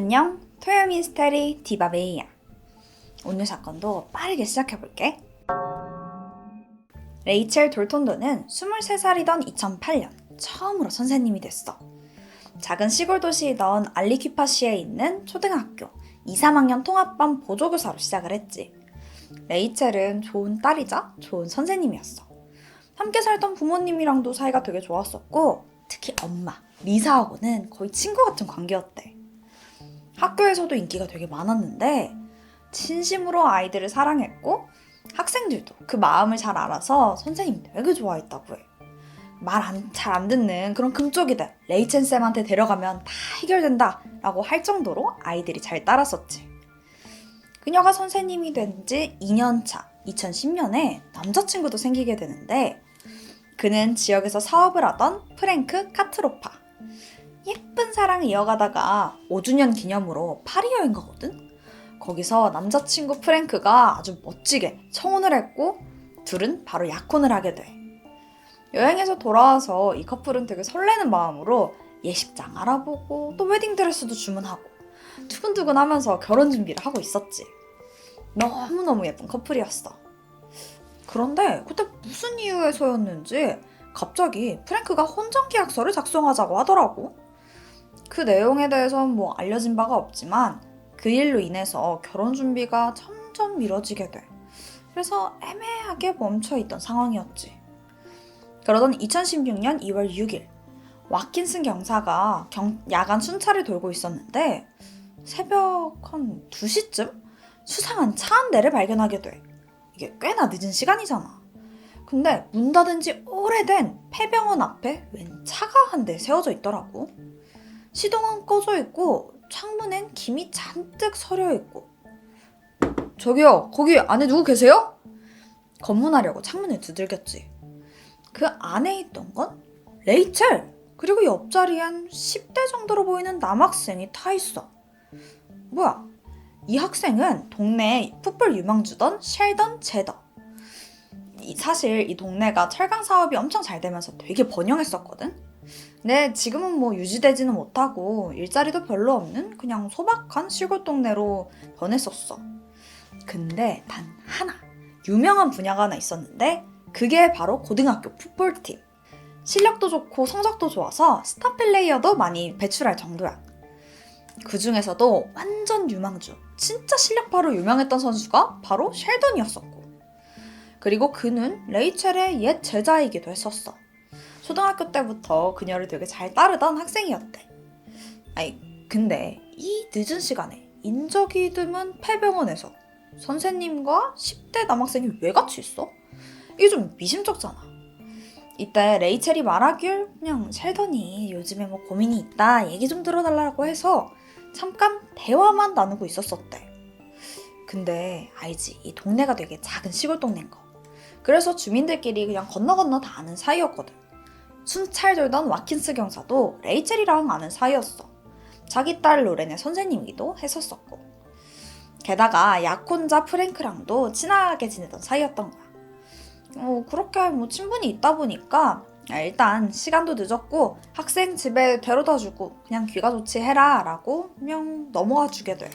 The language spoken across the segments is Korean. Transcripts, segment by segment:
안녕, 토요미스테리 디바베이야. 오늘 사건도 빠르게 시작해볼게. 레이첼 돌톤도는 23살이던 2008년 처음으로 선생님이 됐어. 작은 시골 도시이던 알리퀴파시에 있는 초등학교 2, 3학년 통합반 보조교사로 시작을 했지. 레이첼은 좋은 딸이자 좋은 선생님이었어. 함께 살던 부모님이랑도 사이가 되게 좋았었고, 특히 엄마, 리사하고는 거의 친구 같은 관계였대. 학교에서도 인기가 되게 많았는데 진심으로 아이들을 사랑했고 학생들도 그 마음을 잘 알아서 선생님 되게 좋아했다고 해. 말 잘 안 듣는 그런 금쪽이들 레이첼 쌤한테 데려가면 다 해결된다 라고 할 정도로 아이들이 잘 따랐었지. 그녀가 선생님이 된 지 2년차 2010년에 남자친구도 생기게 되는데 그는 지역에서 사업을 하던 프랭크 카트로파. 예쁜 사랑을 이어가다가 5주년 기념으로 파리 여행 가거든? 거기서 남자친구 프랭크가 아주 멋지게 청혼을 했고 둘은 바로 약혼을 하게 돼. 여행에서 돌아와서 이 커플은 되게 설레는 마음으로 예식장 알아보고 또 웨딩드레스도 주문하고 두근두근 하면서 결혼 준비를 하고 있었지. 너무너무 예쁜 커플이었어. 그런데 그때 무슨 이유에서였는지 갑자기 프랭크가 혼전계약서를 작성하자고 하더라고. 그 내용에 대해서는 뭐 알려진 바가 없지만 그 일로 인해서 결혼 준비가 점점 미뤄지게 돼. 그래서 애매하게 멈춰있던 상황이었지. 그러던 2016년 2월 6일 와킨슨 경사가 야간 순찰을 돌고 있었는데 새벽 한 2시쯤 수상한 차 한 대를 발견하게 돼. 이게 꽤나 늦은 시간이잖아. 근데 문 닫은 지 오래된 폐병원 앞에 웬 차가 한 대 세워져 있더라고. 시동은 꺼져 있고 창문엔 김이 잔뜩 서려 있고. 저기요, 거기 안에 누구 계세요? 검문하려고 창문을 두들겼지. 그 안에 있던 건 레이첼! 그리고 옆자리엔 10대 정도로 보이는 남학생이 타 있어. 뭐야? 이 학생은 동네에 풋볼 유망주던 셸던 제더. 사실 이 동네가 철강 사업이 엄청 잘 되면서 되게 번영했었거든? 근데 지금은 뭐 유지되지는 못하고 일자리도 별로 없는 그냥 소박한 시골 동네로 변했었어. 근데 단 하나 유명한 분야가 하나 있었는데 그게 바로 고등학교 풋볼팀. 실력도 좋고 성적도 좋아서 스타 플레이어도 많이 배출할 정도야. 그 중에서도 완전 유망주, 진짜 실력파로 유명했던 선수가 바로 셸던이었었고, 그리고 그는 레이첼의 옛 제자이기도 했었어. 초등학교 때부터 그녀를 되게 잘 따르던 학생이었대. 근데 이 늦은 시간에 인적이 드문 폐병원에서 선생님과 10대 남학생이 왜 같이 있어? 이게 좀 미심쩍잖아. 이때 레이첼이 말하길 그냥 셸던이 요즘에 뭐 고민이 있다 얘기 좀 들어달라고 해서 잠깐 대화만 나누고 있었었대. 근데 알지, 이 동네가 되게 작은 시골 동네인 거. 그래서 주민들끼리 그냥 건너 다 아는 사이였거든. 순찰 돌던 와킨스 경사도 레이첼이랑 아는 사이였어. 자기 딸 로렌의 선생님이기도 했었었고. 게다가 약혼자 프랭크랑도 친하게 지내던 사이였던 거야. 그렇게 뭐 친분이 있다 보니까 일단 시간도 늦었고 학생 집에 데려다주고 그냥 귀가 좋지 해라 라고 그냥 넘어가 주게 돼.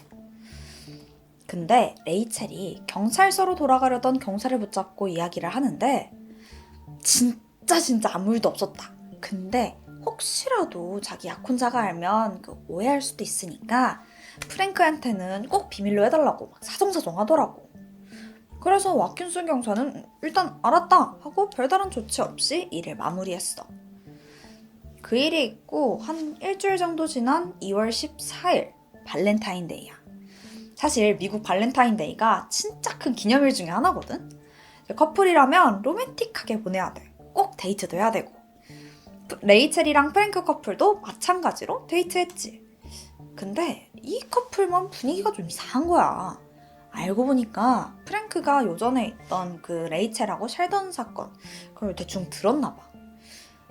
근데 레이첼이 경찰서로 돌아가려던 경찰을 붙잡고 이야기를 하는데 진짜 아무 일도 없었다. 근데 혹시라도 자기 약혼자가 알면 오해할 수도 있으니까 프랭크한테는 꼭 비밀로 해달라고 막 사정사정 하더라고. 그래서 와킨슨 경사는 일단 알았다 하고 별다른 조치 없이 일을 마무리했어. 그 일이 있고 한 일주일 정도 지난 2월 14일 발렌타인데이야. 사실 미국 발렌타인데이가 진짜 큰 기념일 중에 하나거든. 커플이라면 로맨틱하게 보내야 돼. 꼭 데이트도 해야 되고. 레이첼이랑 프랭크 커플도 마찬가지로 데이트했지. 근데 이 커플만 분위기가 좀 이상한 거야. 알고 보니까 프랭크가 요전에 있던 그 레이첼하고 셸던 사건 그걸 대충 들었나 봐.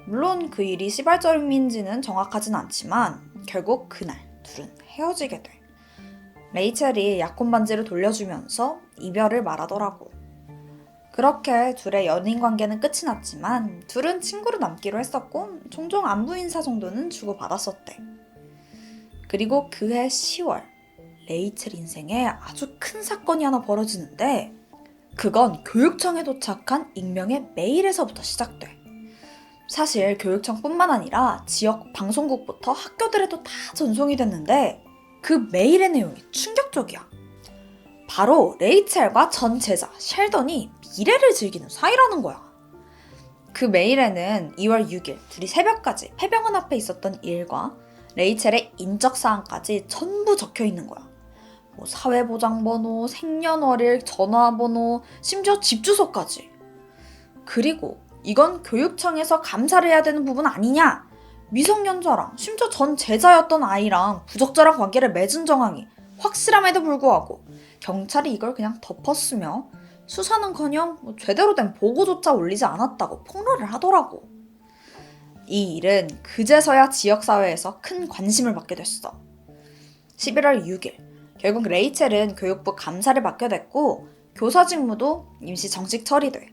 물론 그 일이 시발점인지는 정확하진 않지만 결국 그날 둘은 헤어지게 돼. 레이첼이 약혼 반지를 돌려주면서 이별을 말하더라고. 그렇게 둘의 연인 관계는 끝이 났지만 둘은 친구로 남기로 했었고 종종 안부 인사 정도는 주고받았었대. 그리고 그해 10월 레이첼 인생에 아주 큰 사건이 하나 벌어지는데 그건 교육청에 도착한 익명의 메일에서부터 시작돼. 사실 교육청뿐만 아니라 지역 방송국부터 학교들에도 다 전송이 됐는데 그 메일의 내용이 충격적이야. 바로 레이첼과 전 제자 셸던이 미래를 즐기는 사이라는 거야. 그 메일에는 2월 6일 둘이 새벽까지 폐병원 앞에 있었던 일과 레이첼의 인적사항까지 전부 적혀 있는 거야. 뭐 사회보장번호, 생년월일, 전화번호, 심지어 집 주소까지. 그리고 이건 교육청에서 감사를 해야 되는 부분 아니냐? 미성년자랑 심지어 전 제자였던 아이랑 부적절한 관계를 맺은 정황이 확실함에도 불구하고 경찰이 이걸 그냥 덮었으며 수사는커녕 제대로 된 보고조차 올리지 않았다고 폭로를 하더라고. 이 일은 그제서야 지역사회에서 큰 관심을 받게 됐어. 11월 6일 결국 레이첼은 교육부 감사를 받게 됐고 교사 직무도 임시 정식 처리돼.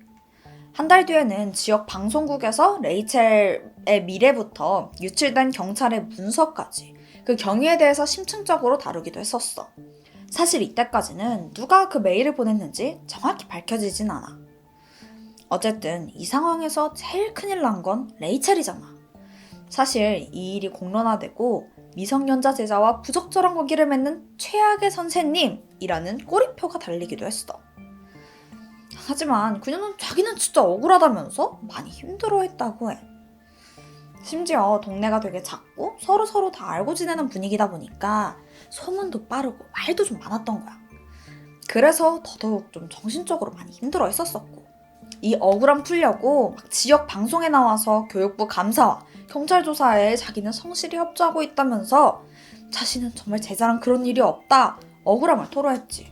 한 달 뒤에는 지역 방송국에서 레이첼의 미래부터 유출된 경찰의 문서까지 그 경위에 대해서 심층적으로 다루기도 했었어. 사실 이때까지는 누가 그 메일을 보냈는지 정확히 밝혀지진 않아. 어쨌든 이 상황에서 제일 큰일 난 건 레이첼이잖아. 사실 이 일이 공론화되고 미성년자 제자와 부적절한 관계를 맺는 최악의 선생님이라는 꼬리표가 달리기도 했어. 하지만 그녀는 자기는 진짜 억울하다면서 많이 힘들어했다고 해. 심지어 동네가 되게 작고 서로 다 알고 지내는 분위기다 보니까 소문도 빠르고 말도 좀 많았던 거야. 그래서 더더욱 좀 정신적으로 많이 힘들어 했었었고 이 억울함 풀려고 막 지역 방송에 나와서 교육부 감사와 경찰 조사에 자기는 성실히 협조하고 있다면서 자신은 정말 제자랑 그런 일이 없다 억울함을 토로했지.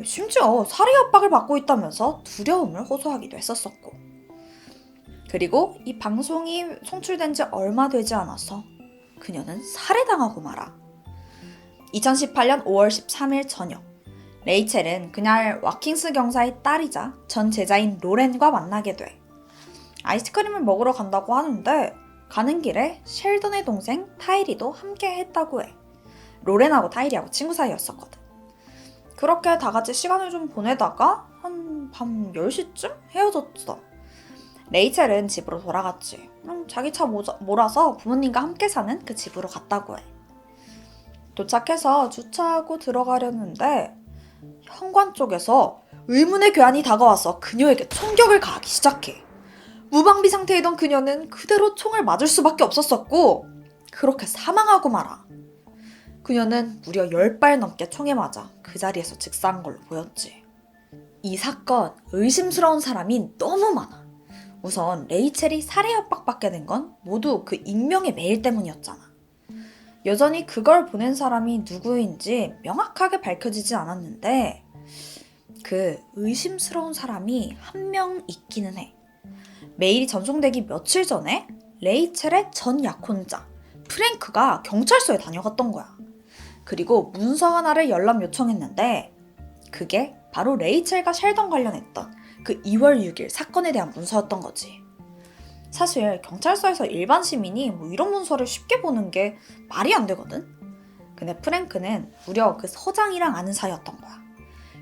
심지어 살해 협박을 받고 있다면서 두려움을 호소하기도 했었었고. 그리고 이 방송이 송출된 지 얼마 되지 않아서 그녀는 살해당하고 말아. 2018년 5월 13일 저녁 레이첼은 그날 와킹스 경사의 딸이자 전 제자인 로렌과 만나게 돼. 아이스크림을 먹으러 간다고 하는데 가는 길에 셸던의 동생 타이리도 함께 했다고 해. 로렌하고 타이리하고 친구 사이였었거든. 그렇게 다 같이 시간을 좀 보내다가 한 밤 10시쯤 헤어졌어. 레이첼은 집으로 돌아갔지. 자기 차 몰아서 부모님과 함께 사는 그 집으로 갔다고 해. 도착해서 주차하고 들어가려는데 현관 쪽에서 의문의 괴한이 다가와서 그녀에게 총격을 가하기 시작해. 무방비 상태이던 그녀는 그대로 총을 맞을 수밖에 없었었고 그렇게 사망하고 말아. 그녀는 무려 10발 넘게 총에 맞아 그 자리에서 즉사한 걸로 보였지. 이 사건 의심스러운 사람이 너무 많아. 우선 레이첼이 살해 협박받게 된 건 모두 그 익명의 메일 때문이었잖아. 여전히 그걸 보낸 사람이 누구인지 명확하게 밝혀지지 않았는데 그 의심스러운 사람이 한 명 있기는 해. 메일이 전송되기 며칠 전에 레이첼의 전 약혼자 프랭크가 경찰서에 다녀갔던 거야. 그리고 문서 하나를 열람 요청했는데 그게 바로 레이첼과 셸던 관련했던 그 2월 6일 사건에 대한 문서였던 거지. 사실 경찰서에서 일반 시민이 이런 문서를 쉽게 보는 게 말이 안 되거든. 근데 프랭크는 무려 그 서장이랑 아는 사이였던 거야.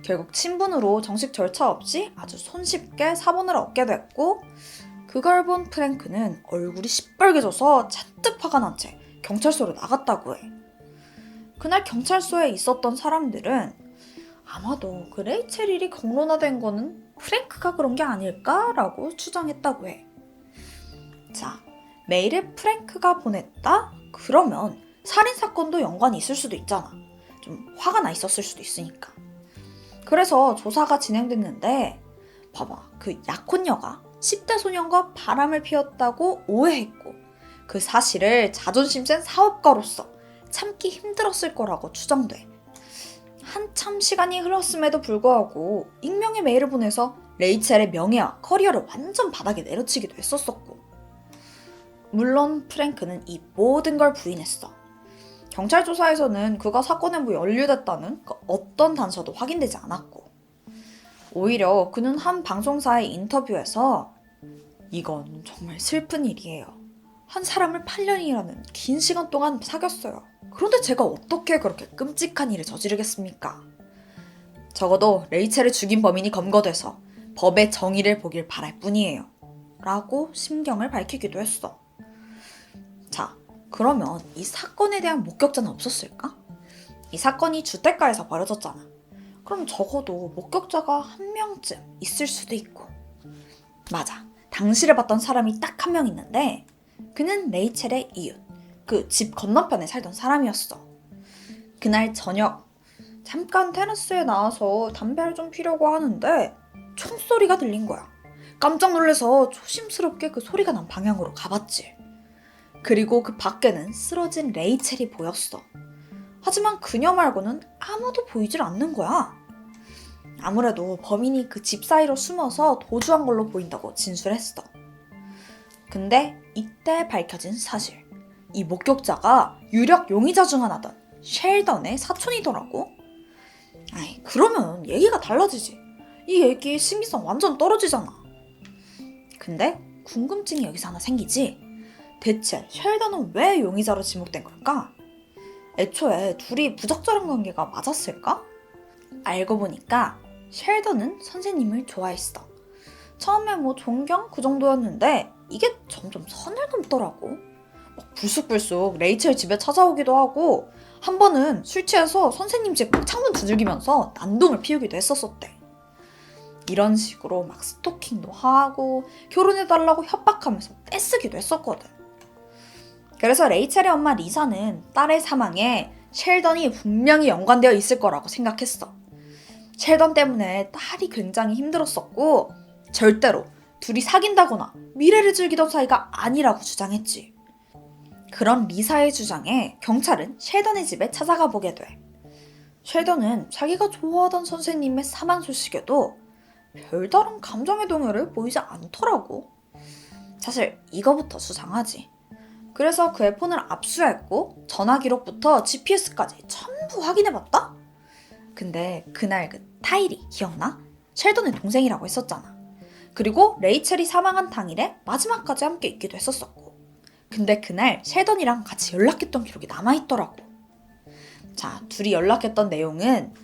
결국 친분으로 정식 절차 없이 아주 손쉽게 사본을 얻게 됐고 그걸 본 프랭크는 얼굴이 시뻘개져서 잔뜩 화가 난 채 경찰서로 나갔다고 해. 그날 경찰서에 있었던 사람들은 아마도 그 레이첼 일이 공론화된 거는 프랭크가 그런 게 아닐까라고 추정했다고 해. 자, 메일을 프랭크가 보냈다? 그러면 살인사건도 연관이 있을 수도 있잖아. 좀 화가 나 있었을 수도 있으니까. 그래서 조사가 진행됐는데 봐봐, 그 약혼녀가 10대 소년과 바람을 피웠다고 오해했고 그 사실을 자존심 센 사업가로서 참기 힘들었을 거라고 추정돼. 한참 시간이 흘렀음에도 불구하고 익명의 메일을 보내서 레이첼의 명예와 커리어를 완전 바닥에 내려치기도 했었었고 물론 프랭크는 이 모든 걸 부인했어. 경찰 조사에서는 그가 사건에 연루됐다는 그 어떤 단서도 확인되지 않았고 오히려 그는 한 방송사의 인터뷰에서 이건 정말 슬픈 일이에요. 한 사람을 8년이라는 긴 시간 동안 사귀었어요. 그런데 제가 어떻게 그렇게 끔찍한 일을 저지르겠습니까? 적어도 레이첼을 죽인 범인이 검거돼서 법의 정의를 보길 바랄 뿐이에요. 라고 심경을 밝히기도 했어. 자, 그러면 이 사건에 대한 목격자는 없었을까? 이 사건이 주택가에서 벌어졌잖아. 그럼 적어도 목격자가 한 명쯤 있을 수도 있고. 맞아. 당시를 봤던 사람이 딱 한 명 있는데 그는 레이첼의 이웃, 그 집 건너편에 살던 사람이었어. 그날 저녁 잠깐 테라스에 나와서 담배를 좀 피려고 하는데 총소리가 들린 거야. 깜짝 놀라서 조심스럽게 그 소리가 난 방향으로 가봤지. 그리고 그 밖에는 쓰러진 레이첼이 보였어. 하지만 그녀 말고는 아무도 보이질 않는 거야. 아무래도 범인이 그 집 사이로 숨어서 도주한 걸로 보인다고 진술했어. 근데 이때 밝혀진 사실. 이 목격자가 유력 용의자 중 하나던 셸던의 사촌이더라고. 아이, 그러면 얘기가 달라지지. 이 얘기 신빙성 완전 떨어지잖아. 근데 궁금증이 여기서 하나 생기지. 대체 셸던은 왜 용의자로 지목된 걸까? 애초에 둘이 부적절한 관계가 맞았을까? 알고 보니까 셸던은 선생님을 좋아했어. 처음에 존경 그 정도였는데 이게 점점 선을 넘더라고. 막 불쑥불쑥 레이첼 집에 찾아오기도 하고 한 번은 술 취해서 선생님 집 창문 두들기면서 난동을 피우기도 했었었대. 이런 식으로 막 스토킹도 하고 결혼해달라고 협박하면서 떼쓰기도 했었거든. 그래서 레이첼의 엄마 리사는 딸의 사망에 셸던이 분명히 연관되어 있을 거라고 생각했어. 셸던 때문에 딸이 굉장히 힘들었었고 절대로 둘이 사귄다거나 미래를 즐기던 사이가 아니라고 주장했지. 그런 리사의 주장에 경찰은 셸던의 집에 찾아가 보게 돼. 셸던은 자기가 좋아하던 선생님의 사망 소식에도 별다른 감정의 동요를 보이지 않더라고. 사실 이거부터 수상하지. 그래서 그의 폰을 압수했고 전화 기록부터 GPS까지 전부 확인해봤다? 근데 그날 그 타일이 기억나? 셸던의 동생이라고 했었잖아. 그리고 레이첼이 사망한 당일에 마지막까지 함께 있기도 했었었고. 근데 그날 셸던이랑 같이 연락했던 기록이 남아있더라고. 자, 둘이 연락했던 내용은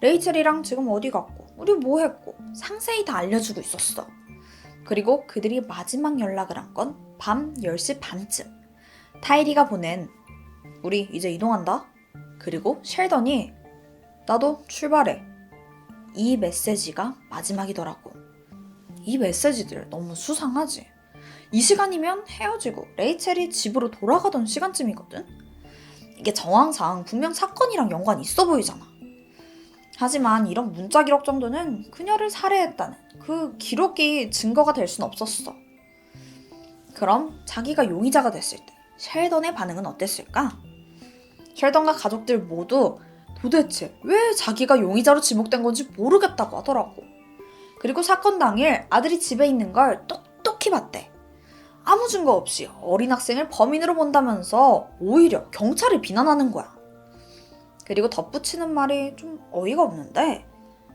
레이첼이랑 지금 어디 갔고 우리 뭐 했고 상세히 다 알려주고 있었어. 그리고 그들이 마지막 연락을 한 건 밤 10시 반쯤. 타이리가 보낸 우리 이제 이동한다. 그리고 셸던이 나도 출발해. 이 메시지가 마지막이더라고. 이 메시지들 너무 수상하지. 이 시간이면 헤어지고 레이첼이 집으로 돌아가던 시간쯤이거든. 이게 정황상 분명 사건이랑 연관이 있어 보이잖아. 하지만 이런 문자 기록 정도는 그녀를 살해했다는 그 기록이 증거가 될 순 없었어. 그럼 자기가 용의자가 됐을 때 셸던의 반응은 어땠을까? 셸던과 가족들 모두 도대체 왜 자기가 용의자로 지목된 건지 모르겠다고 하더라고. 그리고 사건 당일 아들이 집에 있는 걸 똑똑히 봤대. 아무 증거 없이 어린 학생을 범인으로 본다면서 오히려 경찰을 비난하는 거야. 그리고 덧붙이는 말이 좀 어이가 없는데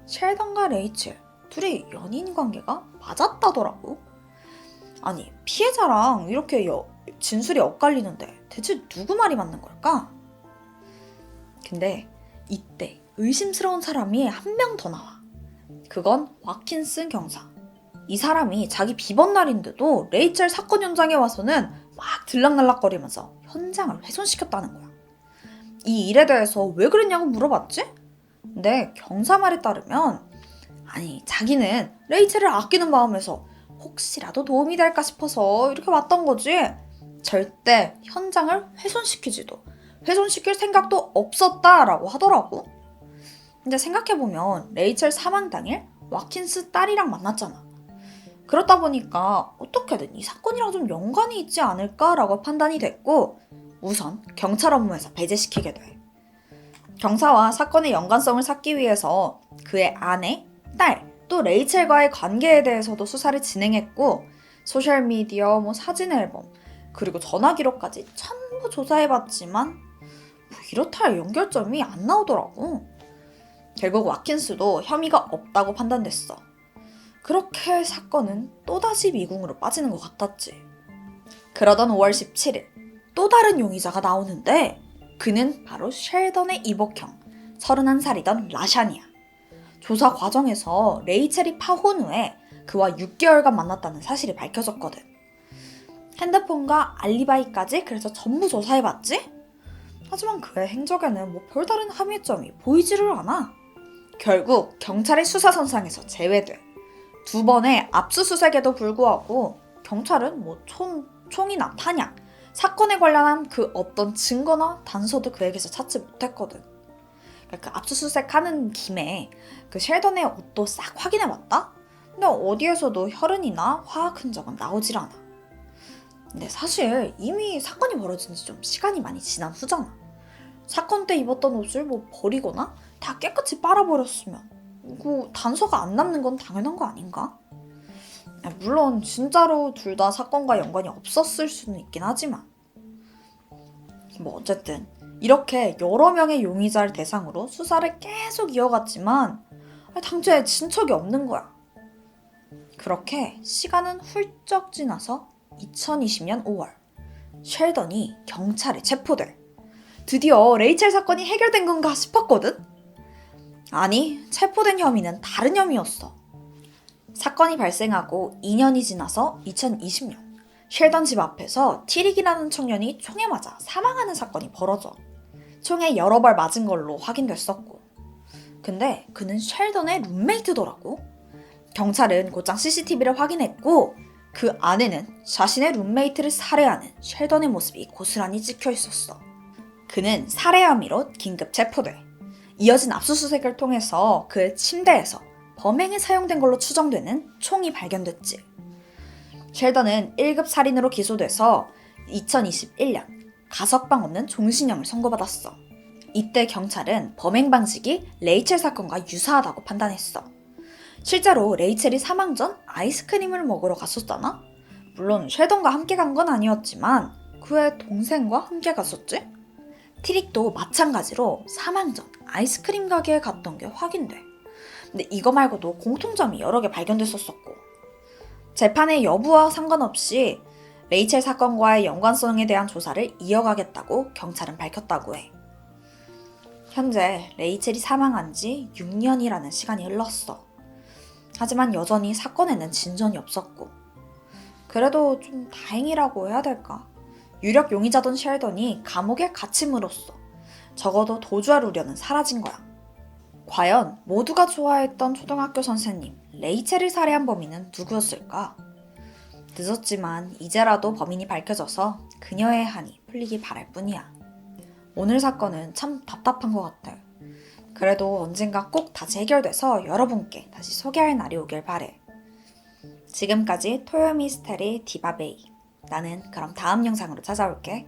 셸던과 레이첼 둘이 연인 관계가 맞았다더라고. 아니, 피해자랑 이렇게 진술이 엇갈리는데 대체 누구 말이 맞는 걸까? 근데 이때 의심스러운 사람이 한 명 더 나와. 그건 와킨슨 경사. 이 사람이 자기 비번 날인데도 레이첼 사건 현장에 와서는 막 들락날락거리면서 현장을 훼손시켰다는 거야. 이 일에 대해서 왜 그랬냐고 물어봤지? 근데 경사 말에 따르면 아니, 자기는 레이첼을 아끼는 마음에서 혹시라도 도움이 될까 싶어서 이렇게 왔던 거지 절대 현장을 훼손시킬 생각도 없었다라고 하더라고. 근데 생각해보면 레이첼 사망 당일 와킨스 딸이랑 만났잖아. 그렇다 보니까 어떻게든 이 사건이랑 좀 연관이 있지 않을까라고 판단이 됐고 우선 경찰 업무에서 배제시키게 돼. 경사와 사건의 연관성을 찾기 위해서 그의 아내, 딸, 또 레이첼과의 관계에 대해서도 수사를 진행했고 소셜미디어, 사진 앨범, 그리고 전화 기록까지 전부 조사해봤지만 이렇다 할 연결점이 안 나오더라고. 결국 와킨스도 혐의가 없다고 판단됐어. 그렇게 사건은 또다시 미궁으로 빠지는 것 같았지. 그러던 5월 17일 또 다른 용의자가 나오는데 그는 바로 셸던의 이복형 31살이던 라샨이야. 조사 과정에서 레이첼이 파혼 후에 그와 6개월간 만났다는 사실이 밝혀졌거든. 핸드폰과 알리바이까지 그래서 전부 조사해봤지? 하지만 그의 행적에는 뭐 별다른 함의점이 보이지를 않아. 결국 경찰의 수사선상에서 제외돼. 2번의 압수수색에도 불구하고 경찰은 뭐 총이나 탄약, 사건에 관련한 그 어떤 증거나 단서도 그에게서 찾지 못했거든. 그 압수수색하는 김에 그 셸던의 옷도 싹 확인해봤다? 근데 어디에서도 혈흔이나 화학 흔적은 나오질 않아. 근데 사실 이미 사건이 벌어진 지 좀 시간이 많이 지난 후잖아. 사건 때 입었던 옷을 뭐 버리거나 다 깨끗이 빨아버렸으면 그 단서가 안 남는 건 당연한 거 아닌가? 물론 진짜로 둘 다 사건과 연관이 없었을 수는 있긴 하지만 뭐 어쨌든 이렇게 여러 명의 용의자를 대상으로 수사를 계속 이어갔지만 당초에 진척이 없는 거야. 그렇게 시간은 훌쩍 지나서 2020년 5월 셸던이 경찰에 체포돼. 드디어 레이첼 사건이 해결된 건가 싶었거든? 아니, 체포된 혐의는 다른 혐의였어. 사건이 발생하고 2년이 지나서 2020년 셸던 집 앞에서 티릭이라는 청년이 총에 맞아 사망하는 사건이 벌어져. 총에 여러 발 맞은 걸로 확인됐었고. 근데 그는 셸던의 룸메이트더라고. 경찰은 곧장 CCTV를 확인했고 그 안에는 자신의 룸메이트를 살해하는 셸던의 모습이 고스란히 찍혀 있었어. 그는 살해 혐의로 긴급 체포돼. 이어진 압수수색을 통해서 그의 침대에서 범행에 사용된 걸로 추정되는 총이 발견됐지. 셸던은 1급 살인으로 기소돼서 2021년 가석방 없는 종신형을 선고받았어. 이때 경찰은 범행 방식이 레이첼 사건과 유사하다고 판단했어. 실제로 레이첼이 사망 전 아이스크림을 먹으러 갔었잖아? 물론 셸던과 함께 간 건 아니었지만 그의 동생과 함께 갔었지? 티릭도 마찬가지로 사망 전 아이스크림 가게에 갔던 게 확인돼. 근데 이거 말고도 공통점이 여러 개 발견됐었고 재판의 여부와 상관없이 레이첼 사건과의 연관성에 대한 조사를 이어가겠다고 경찰은 밝혔다고 해. 현재 레이첼이 사망한 지 6년이라는 시간이 흘렀어. 하지만 여전히 사건에는 진전이 없었고 그래도 좀 다행이라고 해야 될까? 유력 용의자던 셸던이 감옥에 갇힘으로써 적어도 도주할 우려는 사라진 거야. 과연 모두가 좋아했던 초등학교 선생님 레이첼을 살해한 범인은 누구였을까? 늦었지만 이제라도 범인이 밝혀져서 그녀의 한이 풀리길 바랄 뿐이야. 오늘 사건은 참 답답한 것 같아. 그래도 언젠가 꼭 다시 해결돼서 여러분께 다시 소개할 날이 오길 바래. 지금까지 토요 미스테리 디바베이. 나는 그럼 다음 영상으로 찾아올게.